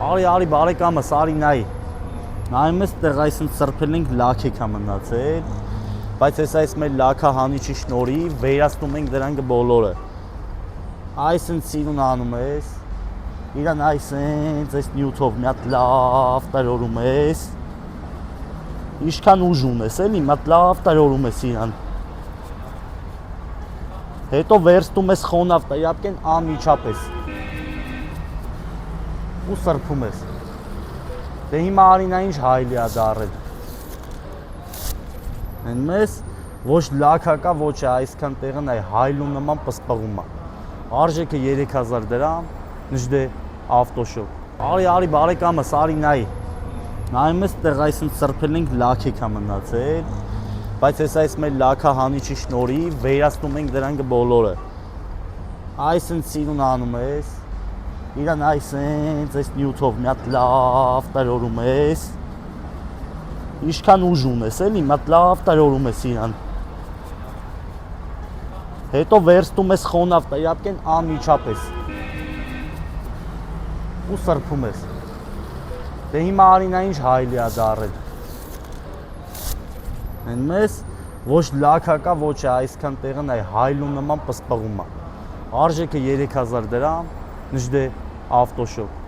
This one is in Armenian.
Արի բարեկամս, արի նայ։ Նայում ես տեղ այսինքն սրբել ենք լաքեքա մնացել, բայց այս մեր լաքահանիչի շնորհիվ վերացնում ենք դրանք բոլորը։ Այսինքն սիրուն անում ես, իրան այսինքն այս նյութով մի հատ լավ տարորում ես։ Ինչքան ուժ ունես էլի, մի հատ լավ տարորում ես իրան։ Հետո վերստում ես խոնավ, իհարկե անմիջապես։ Ու սրբում ես։ Դե հիմա արինա ինչ հայլի է դարել։ Են մեզ ոչ լաքա կա, ոչ է այսքան տեղն այ հայլու նման պսպղում է։ Արժեքը 3000 դրամ, նժդե ավտոշոկ։ Արի բարեկամս, արի նայ։ Նայում ես տեղ այսինքն սրբել ենք լաքեքա մնացել, բայց այս մեր լաքահանիչի շնորհիվ վերացնում ենք դրանք բոլորը։ Այսինքն սիրուն անում ես, իրան այսինքն այս նյութով մի հատ լավ տարորում ես։ Ինչքան ուժ ունես էլի, մի հատ լավ տարորում ես իրան։ Հետո վերստում ես խոնավ, իհարկե անմիջապես։ Ու սրբում ես։ Դե հիմա արինա ինչ հայլի է դարել։ Են մեզ ոչ լաքա կա, ոչ է այսքան տեղն այ հայլու նման պսպղում է։ Արժեքը 3000 դրամ, նժդե ավտոշոկ։